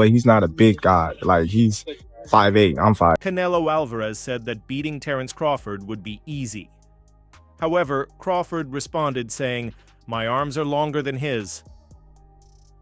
but he's not a big guy. Like, he's 5'8", I'm 5. Canelo Alvarez said that beating Terence Crawford would be easy. However, Crawford responded saying, "My arms are longer than his."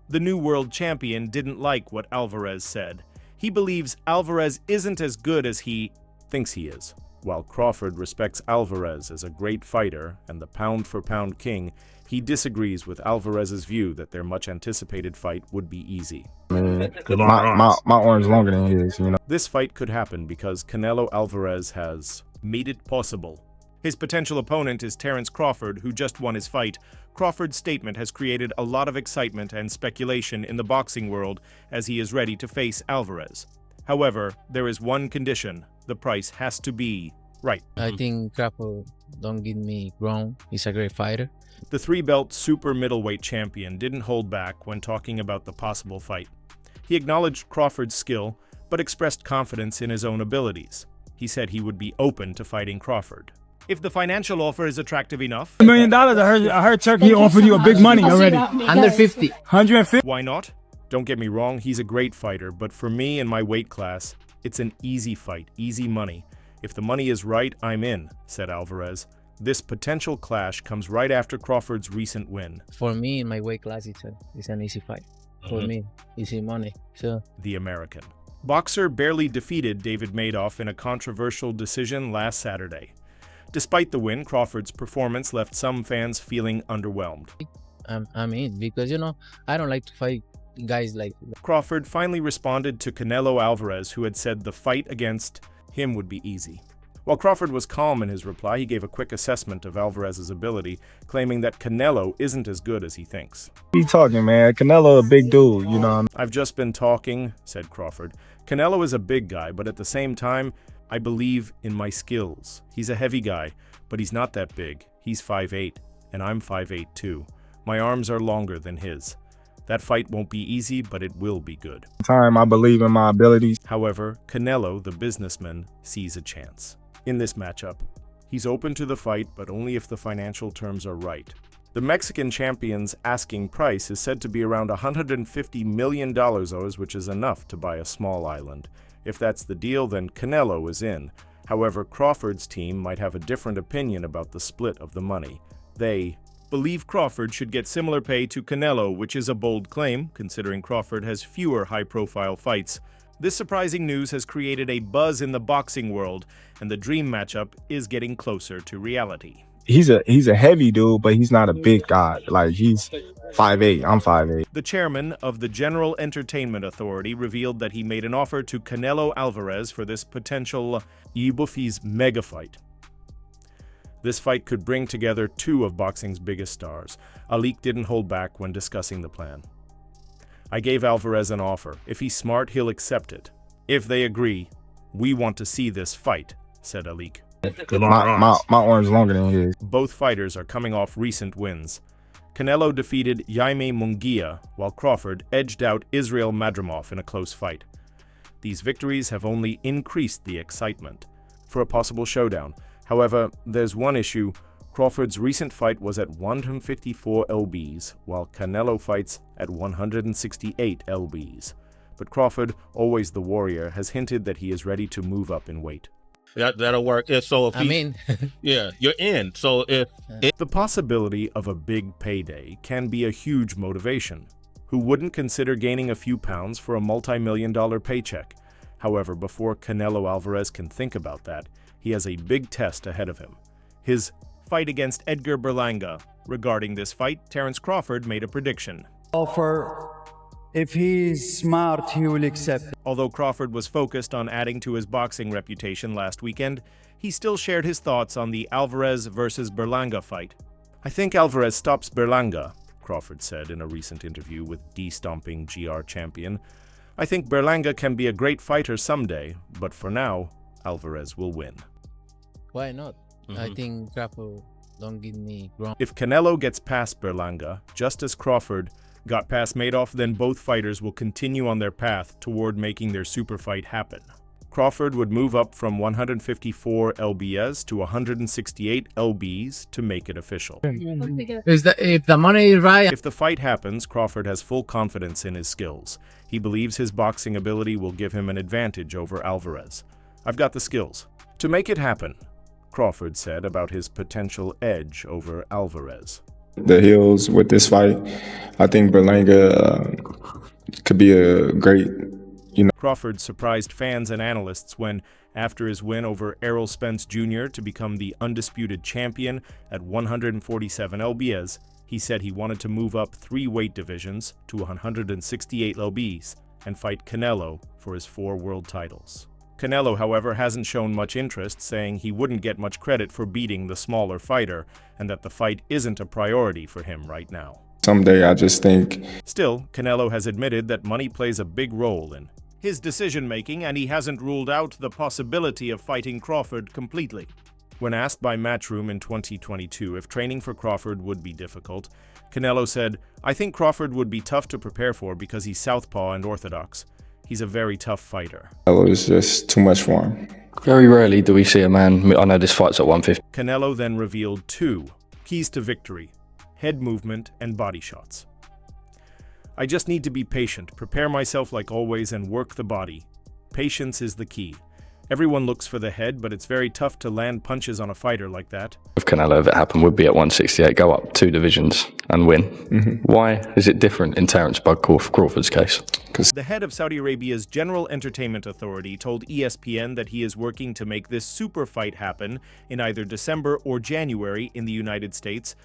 The new world champion didn't like what Alvarez said. He believes Alvarez isn't as good as he thinks he is. While Crawford respects Alvarez as a great fighter and the pound-for-pound king, he disagrees with Alvarez's view that their much-anticipated fight would be easy. Man, my arm's longer than his, you know. This fight could happen because Canelo Alvarez has made it possible. His potential opponent is Terence Crawford, who just won his fight. Crawford's statement has created a lot of excitement and speculation in the boxing world as he is ready to face Alvarez. However, there is one condition: the price has to be right. I think Crawford don't get me wrong. He's a great fighter. The three-belt super middleweight champion didn't hold back when talking about the possible fight. He acknowledged Crawford's skill, but expressed confidence in his own abilities. He said he would be open to fighting Crawford if the financial offer is attractive enough. $1 million. I heard Turkey offered you a big money already. 150. 150. Why not? Don't get me wrong, he's a great fighter, but for me in my weight class, it's an easy fight, easy money. If the money is right, I'm in, said Alvarez. This potential clash comes right after Crawford's recent win. For me, in my weight class, it's an easy fight. For me, easy money. So the American boxer barely defeated David Madoff in a controversial decision last Saturday. Despite the win, Crawford's performance left some fans feeling underwhelmed. I'm in because, I don't like to fight guys like that. Crawford finally responded to Canelo Alvarez, who had said the fight against him would be easy. While Crawford was calm in his reply, he gave a quick assessment of Alvarez's ability, claiming that Canelo isn't as good as he thinks. What you talking, man? Canelo a big dude, you know. I've just been talking, said Crawford. Canelo is a big guy, but at the same time, I believe in my skills. He's a heavy guy, but he's not that big. He's 5'8", and I'm 5'8" too. My arms are longer than his. That fight won't be easy, but it will be good. I believe in my abilities. However, Canelo, the businessman, sees a chance. In this matchup, he's open to the fight, but only if the financial terms are right. The Mexican champion's asking price is said to be around $150 million, which is enough to buy a small island. If that's the deal, then Canelo is in. However, Crawford's team might have a different opinion about the split of the money. They believe Crawford should get similar pay to Canelo, which is a bold claim, considering Crawford has fewer high-profile fights. This surprising news has created a buzz in the boxing world, and the dream matchup is getting closer to reality. He's a heavy dude, but he's not a big guy. Like, he's 5'8", I'm 5'8". The chairman of the General Entertainment Authority revealed that he made an offer to Canelo Alvarez for this potential Ibufi's mega fight. This fight could bring together two of boxing's biggest stars. Alik didn't hold back when discussing the plan. I gave Alvarez an offer. If he's smart, he'll accept it. If they agree, we want to see this fight, said Alik. My arm's longer than his. Both fighters are coming off recent wins. Canelo defeated Jaime Munguia, while Crawford edged out Israel Madrimov in a close fight. These victories have only increased the excitement for a possible showdown. However, there's one issue. Crawford's recent fight was at 154 lbs, while Canelo fights at 168 lbs. But Crawford, always the warrior, has hinted that he is ready to move up in weight. That'll work. So if yeah, you're in. So if the possibility of a big payday can be a huge motivation. Who wouldn't consider gaining a few pounds for a multi-million-dollar paycheck? However, before Canelo Alvarez can think about that, he has a big test ahead of him. His fight against Edgar Berlanga. Regarding this fight, Terence Crawford made a prediction. Offer, if he's smart, he will accept. Although Crawford was focused on adding to his boxing reputation last weekend, he still shared his thoughts on the Alvarez versus Berlanga fight. I think Alvarez stops Berlanga, Crawford said in a recent interview with de-stomping GR champion. I think Berlanga can be a great fighter someday, but for now, Alvarez will win. Why not? I think Crawford don't get me wrong. If Canelo gets past Berlanga, just as Crawford got past Madoff, then both fighters will continue on their path toward making their super fight happen. Crawford would move up from 154 lbs to 168 lbs to make it official. If the money is right, If the fight happens, Crawford has full confidence in his skills. He believes his boxing ability will give him an advantage over Alvarez. I've got the skills to make it happen, Crawford said about his potential edge over Alvarez. The heels with this fight, I think Berlanga could be a great, Crawford surprised fans and analysts when, after his win over Errol Spence Jr. to become the undisputed champion at 147 lbs, he said he wanted to move up 3 weight divisions to 168 lbs and fight Canelo for his 4 world titles. Canelo, however, hasn't shown much interest, saying he wouldn't get much credit for beating the smaller fighter and that the fight isn't a priority for him right now. Someday I just think. Still, Canelo has admitted that money plays a big role in his decision-making, and he hasn't ruled out the possibility of fighting Crawford completely. When asked by Matchroom in 2022 if training for Crawford would be difficult, Canelo said, "I think Crawford would be tough to prepare for because he's southpaw and orthodox. He's a very tough fighter." It was just too much for him. Very rarely do we see a man, I know this fight's at 150. Canelo then revealed 2 keys to victory: head movement and body shots. "I just need to be patient, prepare myself like always, and work the body. Patience is the key. Everyone looks for the head, but it's very tough to land punches on a fighter like that." If Canelo, if it happened, would be at 168, go up 2 divisions and win. Why is it different in Terence Bud Crawford's case? The head of Saudi Arabia's General Entertainment Authority told ESPN that he is working to make this super fight happen in either December or January in the United States.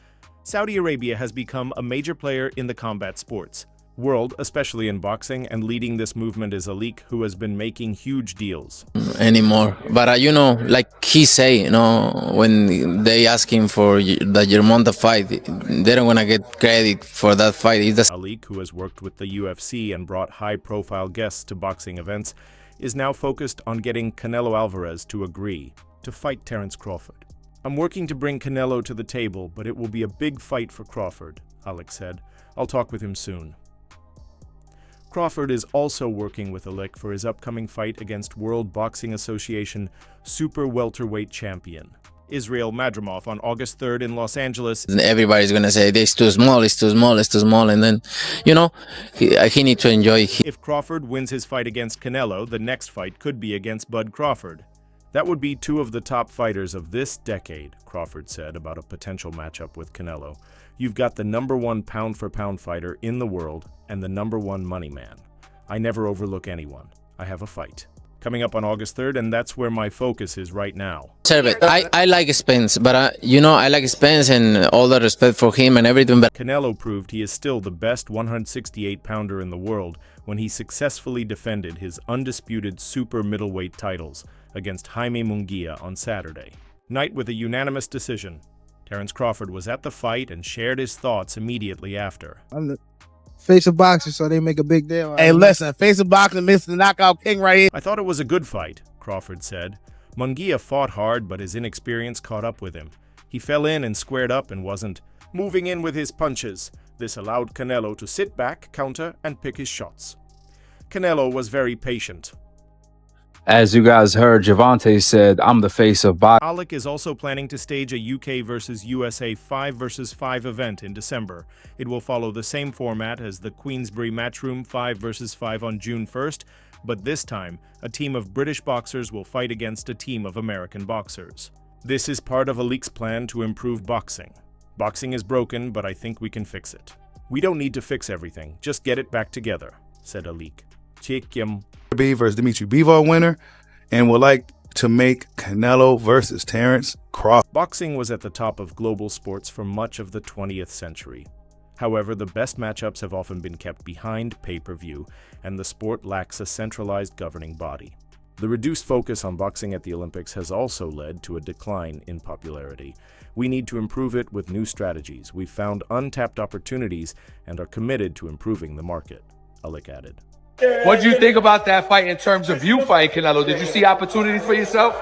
Saudi Arabia has become a major player in the combat sports world, especially in boxing, and leading this movement is Alik, who has been making huge deals. anymore. But like he say, when they ask him for the Germonta fight, they don't want to get credit for that fight. Alik, who has worked with the UFC and brought high-profile guests to boxing events, is now focused on getting Canelo Alvarez to agree to fight Terence Crawford. "I'm working to bring Canelo to the table, but it will be a big fight for Crawford," Alik said. "I'll talk with him soon." Crawford is also working with Alik for his upcoming fight against World Boxing Association super welterweight champion Israel Madrimov on August 3rd in Los Angeles. And everybody's gonna say it's too small, it's too small, it's too small, and then he need to enjoy. If Crawford wins his fight against Canelo, the next fight could be against Bud Crawford. That would be 2 of the top fighters of this decade, Crawford said about a potential matchup with Canelo. "You've got the #1 pound-for-pound fighter in the world and the #1 money man. I never overlook anyone. I have a fight coming up on August 3rd, and that's where my focus is right now." I like Spence, but I like Spence and all the respect for him and everything. But Canelo proved he is still the best 168-pounder in the world when he successfully defended his undisputed super middleweight titles against Jaime Munguia on Saturday night with a unanimous decision. Terence Crawford was at the fight and shared his thoughts immediately after. I'm the face of boxing, so they make a big deal. Hey, listen, face of boxing, Mr. Knockout King right here. "I thought it was a good fight," Crawford said. Munguia fought hard, but his inexperience caught up with him. He fell in and squared up and wasn't moving in with his punches. This allowed Canelo to sit back, counter, and pick his shots. Canelo was very patient. As you guys heard, Gervonta said, "I'm the face of boxing." Alik is also planning to stage a UK versus USA 5 versus 5 event in December. It will follow the same format as the Queensbury Matchroom 5 versus 5 on June 1st, but this time, a team of British boxers will fight against a team of American boxers. This is part of Alik's plan to improve boxing. "Boxing is broken, but I think we can fix it. We don't need to fix everything, just get it back together," said Alik. Chikyam versus Dimitri Bivol winner, and would like to make Canelo versus Terence Crawford. Boxing was at the top of global sports for much of the 20th century. However, the best matchups have often been kept behind pay-per-view, and the sport lacks a centralized governing body. The reduced focus on boxing at the Olympics has also led to a decline in popularity. We need to improve it with new strategies. We've found untapped opportunities and are committed to improving the market, Alik added. What do you think about that fight in terms of you fighting Canelo? Did you see opportunities for yourself?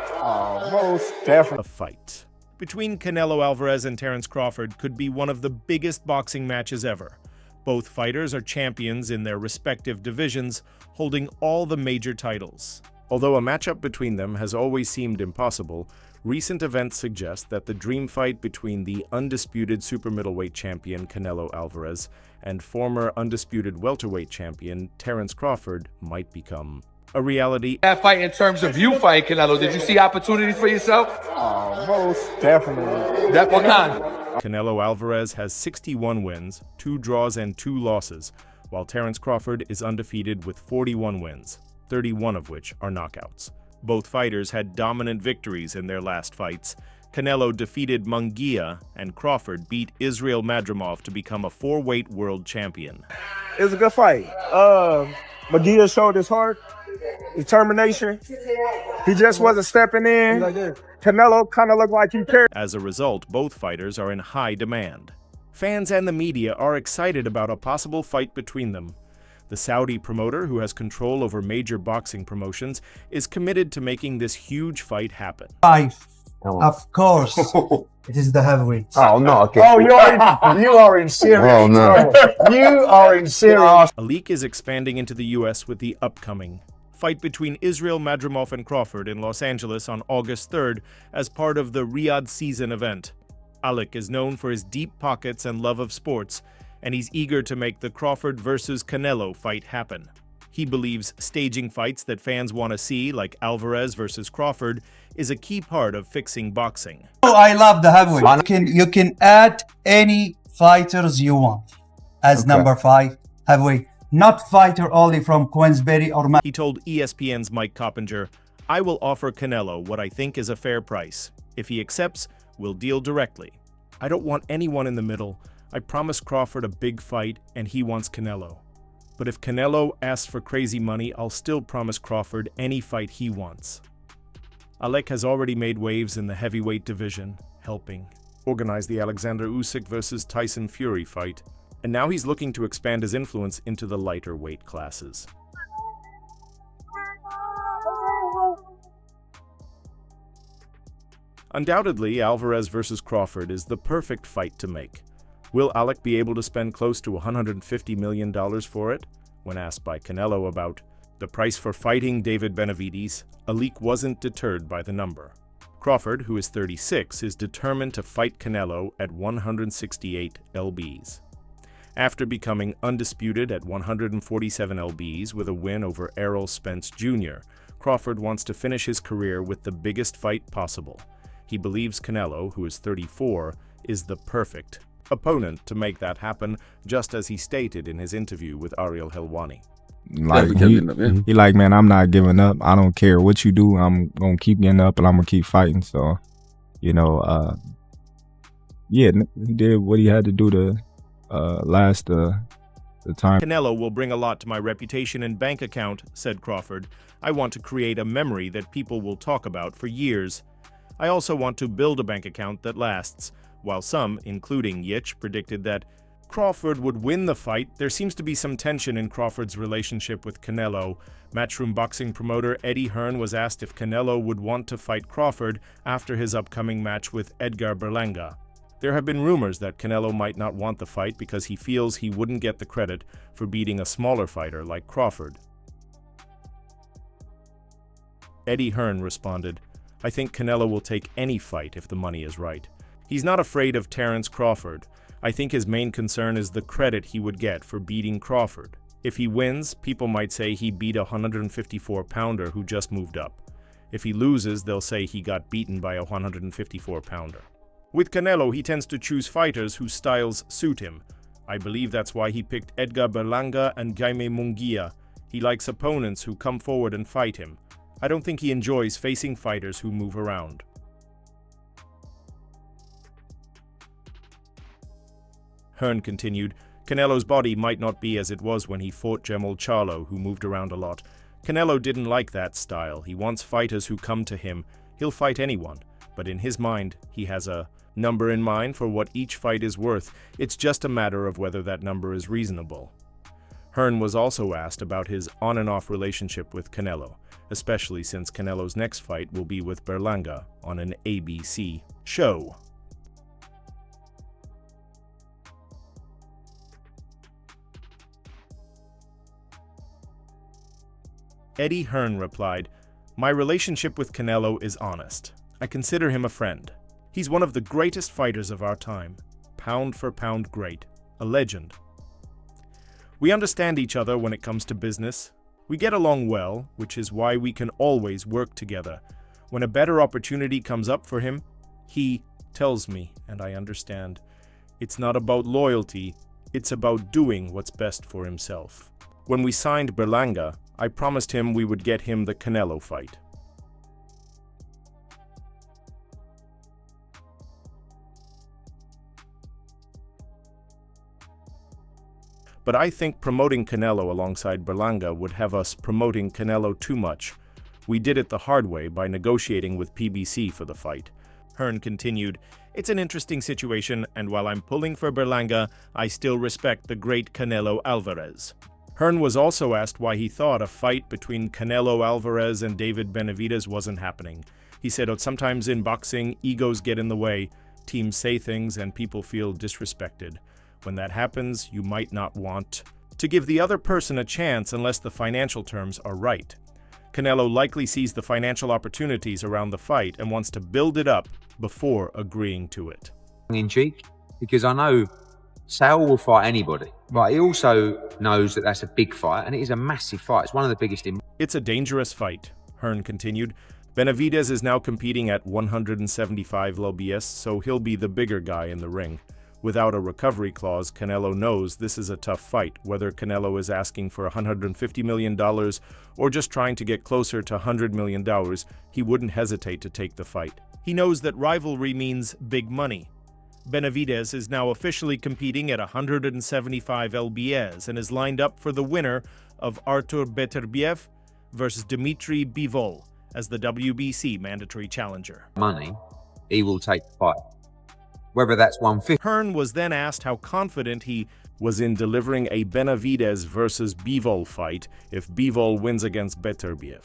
Most definitely. A fight between Canelo Alvarez and Terence Crawford could be one of the biggest boxing matches ever. Both fighters are champions in their respective divisions, holding all the major titles. Although a matchup between them has always seemed impossible, recent events suggest that the dream fight between the undisputed super middleweight champion Canelo Alvarez and former undisputed welterweight champion Terence Crawford might become a reality. That fight in terms of you fighting Canelo, did you see opportunities for yourself? Most definitely. What kind? Canelo Alvarez has 61 wins, 2 draws and 2 losses, while Terence Crawford is undefeated with 41 wins, 31 of which are knockouts. Both fighters had dominant victories in their last fights. Canelo defeated Munguia, and Crawford beat Israel Madrimov to become a 4-weight world champion. It was a good fight. Munguia showed his heart, determination. He just wasn't stepping in. Canelo kind of looked like he cared. As a result, both fighters are in high demand. Fans and the media are excited about a possible fight between them. The Saudi promoter, who has control over major boxing promotions, is committed to making this huge fight happen. Of course, it is the heavyweight. Oh, no. Okay. Oh, you are in serious. Oh, no. You are in serious. A leak is expanding into the U.S. with the upcoming fight between Israel Madrimov and Crawford in Los Angeles on August 3rd as part of the Riyadh season event. Alec is known for his deep pockets and love of sports, and he's eager to make the Crawford versus Canelo fight happen. He believes staging fights that fans want to see, like Alvarez versus Crawford, is a key part of fixing boxing. Oh, I love the heavyweight. You can add any fighters you want as number 5 heavyweight. Not fighter only from Queensberry or... He told ESPN's Mike Coppinger, "I will offer Canelo what I think is a fair price. If he accepts, we'll deal directly. I don't want anyone in the middle. I promised Crawford a big fight, and he wants Canelo. But if Canelo asks for crazy money, I'll still promise Crawford any fight he wants." Alec has already made waves in the heavyweight division, helping organize the Alexander Usyk versus Tyson Fury fight, and now he's looking to expand his influence into the lighter weight classes. Undoubtedly, Alvarez versus Crawford is the perfect fight to make. Will Alec be able to spend close to $150 million for it? When asked by Canelo about the price for fighting David Benavides, Alec wasn't deterred by the number. Crawford, who is 36, is determined to fight Canelo at 168 lbs. After becoming undisputed at 147 lbs with a win over Errol Spence Jr., Crawford wants to finish his career with the biggest fight possible. He believes Canelo, who is 34, is the perfect opponent to make that happen, just as he stated in his interview with Ariel Helwani. Like he like, man, I'm not giving up. I don't care what you do. I'm gonna keep getting up and I'm gonna keep fighting. So, yeah, he did what he had to do to last the time. Canelo will bring a lot to my reputation and bank account, said Crawford. I want to create a memory that people will talk about for years. I also want to build a bank account that lasts. While some, including Yitch, predicted that Crawford would win the fight, there seems to be some tension in Crawford's relationship with Canelo. Matchroom boxing promoter Eddie Hearn was asked if Canelo would want to fight Crawford after his upcoming match with Edgar Berlanga. There have been rumors that Canelo might not want the fight because he feels he wouldn't get the credit for beating a smaller fighter like Crawford. Eddie Hearn responded, "I think Canelo will take any fight if the money is right. He's not afraid of Terence Crawford. I think his main concern is the credit he would get for beating Crawford. If he wins, people might say he beat a 154-pounder who just moved up. If he loses, they'll say he got beaten by a 154-pounder. With Canelo, he tends to choose fighters whose styles suit him. I believe that's why he picked Edgar Berlanga and Jaime Munguia. He likes opponents who come forward and fight him. I don't think he enjoys facing fighters who move around." Hearn continued, "Canelo's body might not be as it was when he fought Jermall Charlo, who moved around a lot. Canelo didn't like that style. He wants fighters who come to him. He'll fight anyone. But in his mind, he has a number in mind for what each fight is worth. It's just a matter of whether that number is reasonable." Hearn was also asked about his on and off relationship with Canelo, especially since Canelo's next fight will be with Berlanga on an ABC show. Eddie Hearn replied, My relationship with Canelo is honest. I consider him a friend. He's one of the greatest fighters of our time. Pound for pound great. A legend. We understand each other when it comes to business. We get along well, which is why we can always work together. When a better opportunity comes up for him, he tells me, and I understand. It's not about loyalty, it's about doing what's best for himself. When we signed Berlanga, I promised him we would get him the Canelo fight. But I think promoting Canelo alongside Berlanga would have us promoting Canelo too much. We did it the hard way by negotiating with PBC for the fight. Hearn continued, "It's an interesting situation, and while I'm pulling for Berlanga, I still respect the great Canelo Alvarez." Hearn was also asked why he thought a fight between Canelo Alvarez and David Benavidez wasn't happening. He said, sometimes in boxing, egos get in the way, teams say things, and people feel disrespected. When that happens, you might not want to give the other person a chance unless the financial terms are right. Canelo likely sees the financial opportunities around the fight and wants to build it up before agreeing to it. In cheek, because I know Sal will fight anybody, but he also knows that that's a big fight, and it is a massive fight. It's one of the biggest in. It's a dangerous fight, Hearn continued. Benavidez is now competing at 175 lbs, so he'll be the bigger guy in the ring. Without a recovery clause, Canelo knows this is a tough fight, whether Canelo is asking for $150 million or just trying to get closer to $100 million, he wouldn't hesitate to take the fight. He knows that rivalry means big money. Benavidez is now officially competing at 175 lbs and is lined up for the winner of Artur Beterbiev versus Dmitry Bivol as the WBC mandatory challenger. Money, he will take the fight. Whether that's 150. Hearn was then asked how confident he was in delivering a Benavidez versus Bivol fight if Bivol wins against Beterbiev.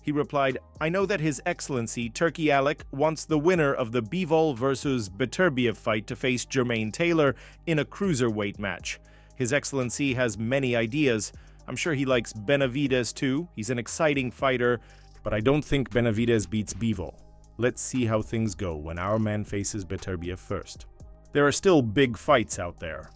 He replied, "I know that His Excellency Turki Alek wants the winner of the Bivol versus Beterbiev fight to face Jermaine Taylor in a cruiserweight match. His Excellency has many ideas. I'm sure he likes Benavidez too. He's an exciting fighter, but I don't think Benavidez beats Bivol. Let's see how things go when our man faces Beterbiev first. There are still big fights out there."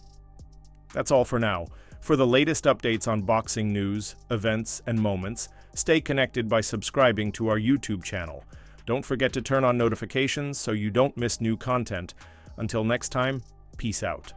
That's all for now. For the latest updates on boxing news, events, and moments, stay connected by subscribing to our YouTube channel. Don't forget to turn on notifications so you don't miss new content. Until next time, peace out.